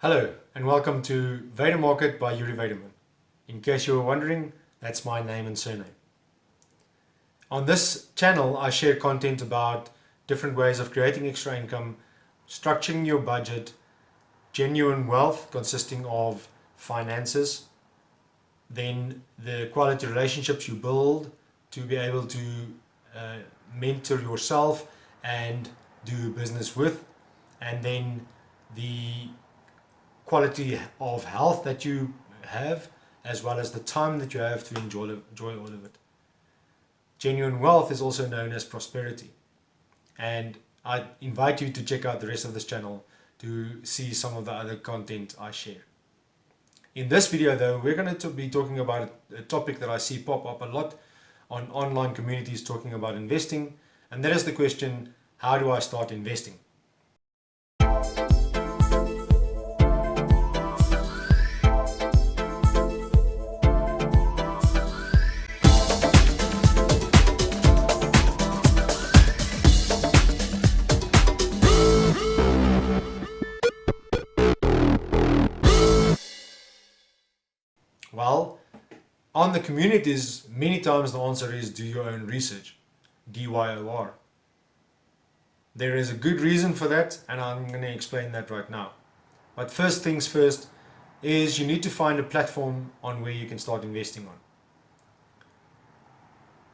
Hello and welcome to Weide-Market by Yuri Weideman. In case you were wondering, that's my name and surname. On this channel I share content about different ways of creating extra income, structuring your budget, genuine wealth consisting of finances, then the quality relationships you build to be able to mentor yourself and do business with, and then the quality of health that you have, as well as the time that you have to enjoy all of it. Genuine wealth is also known as prosperity, and I invite you to check out the rest of this channel to see some of the other content I share. In this video though, we're going to be talking about a topic that I see pop up a lot on online communities talking about investing, and that is the question, how do I start investing? Well, on the communities, many times the answer is do your own research, DYOR. There is a good reason for that, and I'm going to explain that right now. But first things first is you need to find a platform on where you can start investing on.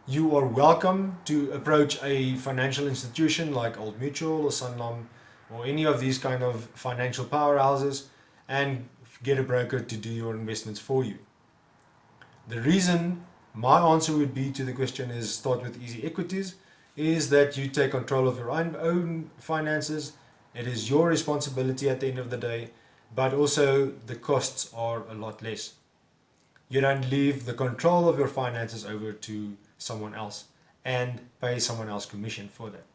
You are welcome to approach a financial institution like Old Mutual or Sanlam or any of these kind of financial powerhouses and get a broker to do your investments for you. The reason my answer would be to the question is start with easy equities is that you take control of your own finances. It is your responsibility at the end of the day, but also the costs are a lot less. You don't leave the control of your finances over to someone else and pay someone else commission for that.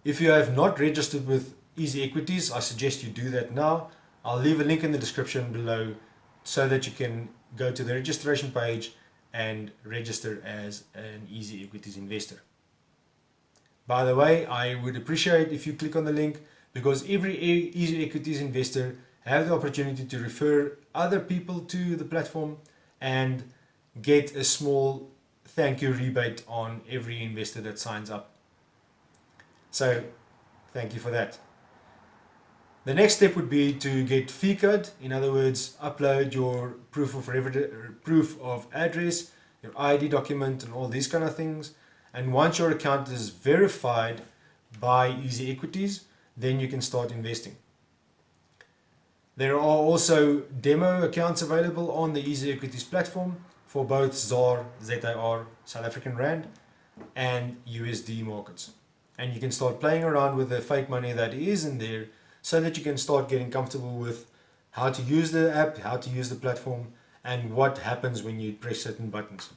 If you have not registered with easy equities, I suggest you do that now. I'll leave a link in the description below so that you can go to the registration page and register as an easy equities investor. By the way, I would appreciate if you click on the link, because every easy equities investor have the opportunity to refer other people to the platform and get a small thank you rebate on every investor that signs up. So thank you for that. The next step would be to get fee code. In other words, upload your proof of address, your ID document and all these kind of things. And once your account is verified by Easy Equities, then you can start investing. There are also demo accounts available on the Easy Equities platform for both ZAR, South African Rand, and USD markets. And you can start playing around with the fake money that is in there, so that you can start getting comfortable with how to use the app, how to use the platform, and what happens when you press certain buttons.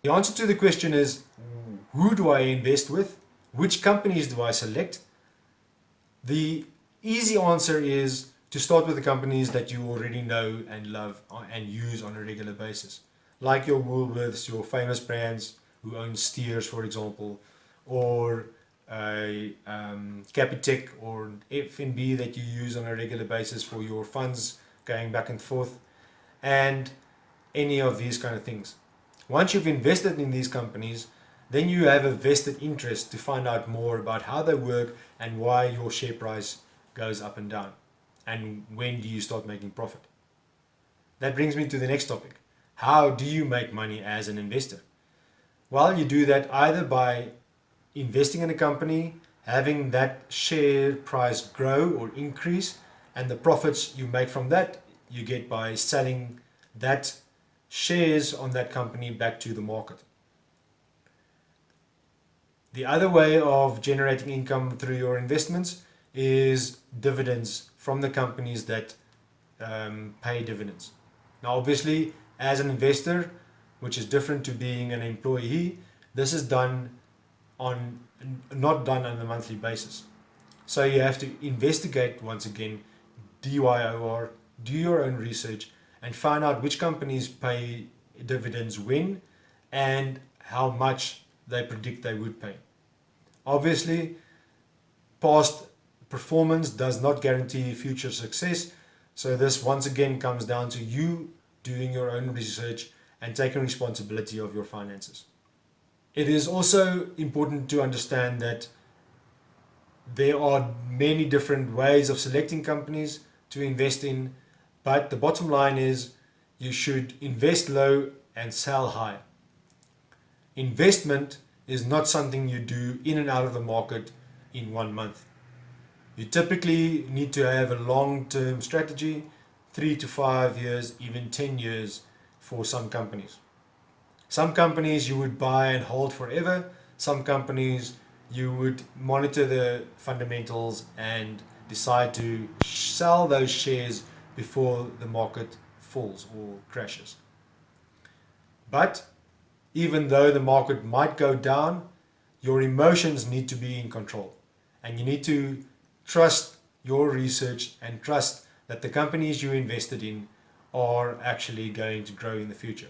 The answer to the question is, who do I invest with? Which companies do I select? The easy answer is to start with the companies that you already know and love and use on a regular basis. Like your Woolworths, your famous brands who own Steers, for example, or Capitec or FNB that you use on a regular basis for your funds going back and forth, and any of these kind of things. Once you've invested in these companies, then you have a vested interest to find out more about how they work and why your share price goes up and down, and when do you start making profit. That brings me to the next topic. How do you make money as an investor? Well, you do that either by investing in a company, having that share price grow or increase, and the profits you make from that you get by selling that shares on that company back to the market. The other way of generating income through your investments is dividends from the companies that pay dividends. Now obviously, as an investor, which is different to being an employee, this is not done on a monthly basis. So you have to investigate, once again, DYOR, do your own research, and find out which companies pay dividends when and how much they predict they would pay. Obviously, past performance does not guarantee future success, So this once again comes down to you doing your own research and taking responsibility of your finances. It is also important to understand that there are many different ways of selecting companies to invest in, but the bottom line is you should invest low and sell high. Investment is not something you do in and out of the market in 1 month. You typically need to have a long-term strategy, 3 to 5 years, even 10 years for some companies. Some companies you would buy and hold forever. Some companies you would monitor the fundamentals and decide to sell those shares before the market falls or crashes. But even though the market might go down, your emotions need to be in control. And you need to trust your research and trust that the companies you invested in are actually going to grow in the future.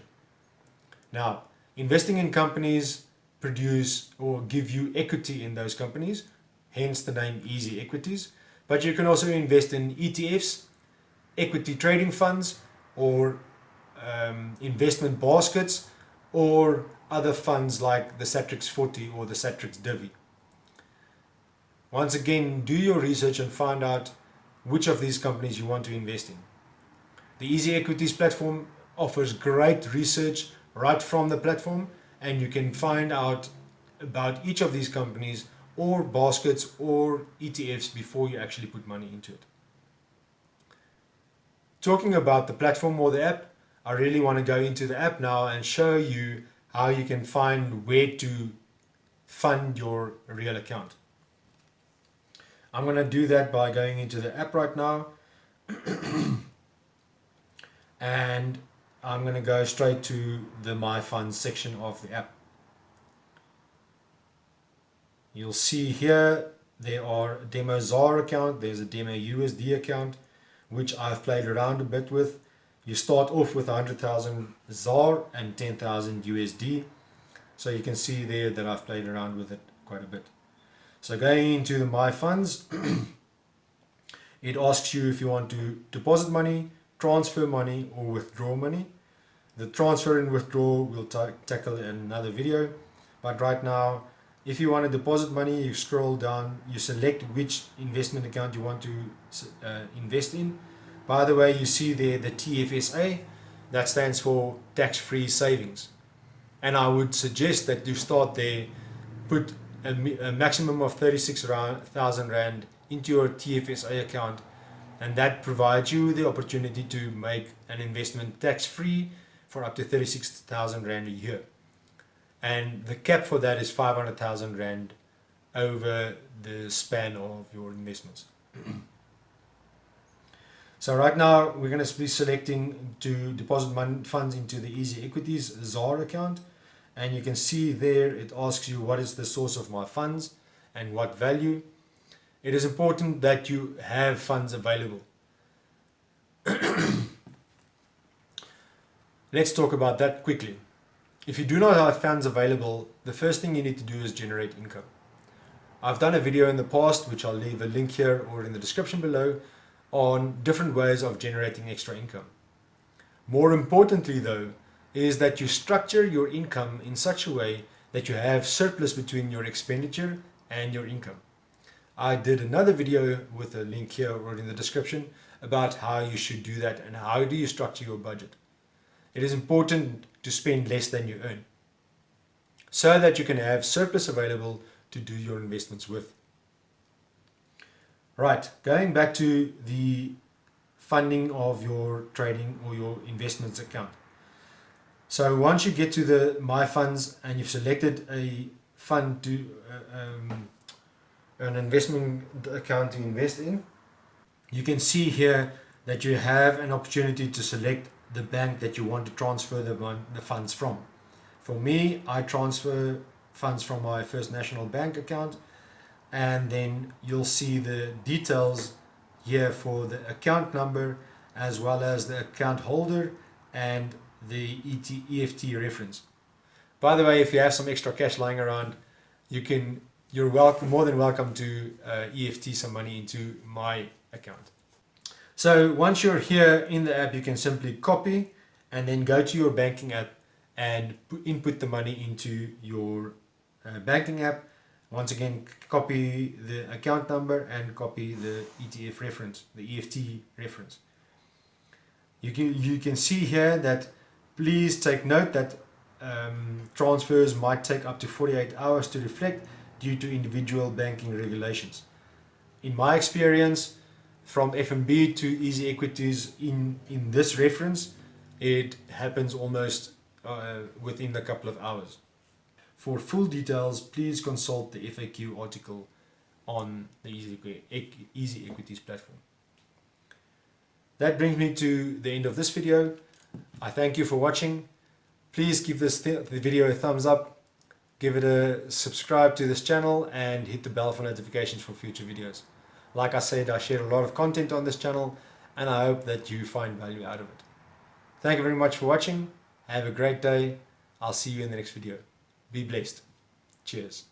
Now, investing in companies produce or give you equity in those companies, hence the name Easy Equities. But you can also invest in ETFs, equity trading funds, or investment baskets, or other funds like the Satrix 40 or the Satrix Divi. Once again, do your research and find out which of these companies you want to invest in. The Easy Equities platform offers great research right from the platform, and you can find out about each of these companies or baskets or ETFs before you actually put money into it. Talking about the platform or the app, I really want to go into the app now and show you how you can find where to fund your real account. I'm going to do that by going into the app right now. And I'm going to go straight to the My Funds section of the app. You'll see here there are a demo ZAR account, there's a demo USD account, which I've played around a bit with. You start off with 100,000 ZAR and 10,000 USD. So you can see there that I've played around with it quite a bit. So going into the My Funds, it asks you if you want to deposit money, transfer money, or withdraw money. The transfer and withdraw we'll tackle in another video. But right now, if you want to deposit money, you scroll down, you select which investment account you want to invest in. By the way, you see there the TFSA, that stands for tax-free savings. And I would suggest that you start there, put a maximum of 36,000 Rand into your TFSA account, and that provides you the opportunity to make an investment tax-free for up to 36,000 Rand a year. And the cap for that is 500,000 Rand over the span of your investments. So right now we're going to be selecting to deposit funds into the Easy Equities ZAR account, and you can see there it asks you what is the source of my funds and what value. It is important that you have funds available. Let's talk about that quickly. If you do not have funds available, the first thing you need to do is generate income. I've done a video in the past, which I'll leave a link here or in the description below, on different ways of generating extra income. More importantly though, is that you structure your income in such a way that you have surplus between your expenditure and your income. I did another video with a link here or in the description about how you should do that and how do you structure your budget. It is important to spend less than you earn so that you can have surplus available to do your investments with. Right, going back to the funding of your trading or your investments account. So once you get to the My Funds and you've selected a fund to an investment account to invest in, you can see here that you have an opportunity to select the bank that you want to transfer the funds from. For me, I transfer funds from my First National Bank account, and then you'll see the details here for the account number as well as the account holder and the EFT reference. By the way, if you have some extra cash lying around, you're more than welcome to EFT some money into my account. So once you're here in the app, you can simply copy and then go to your banking app and input the money into your banking app. Once again, copy the account number and copy the ETF reference, the EFT reference. You can see here that please take note that transfers might take up to 48 hours to reflect due to individual banking regulations. In my experience, from FNB to Easy Equities in this reference, it happens almost within a couple of hours. For full details, please consult the FAQ article on the Easy Equities platform. That brings me to the end of this video. I thank you for watching. Please give the video a thumbs up, give it a subscribe to this channel, and hit the bell for notifications for future videos. Like I said, I share a lot of content on this channel, and I hope that you find value out of it. Thank you very much for watching. Have a great day. I'll see you in the next video. Be blessed. Cheers.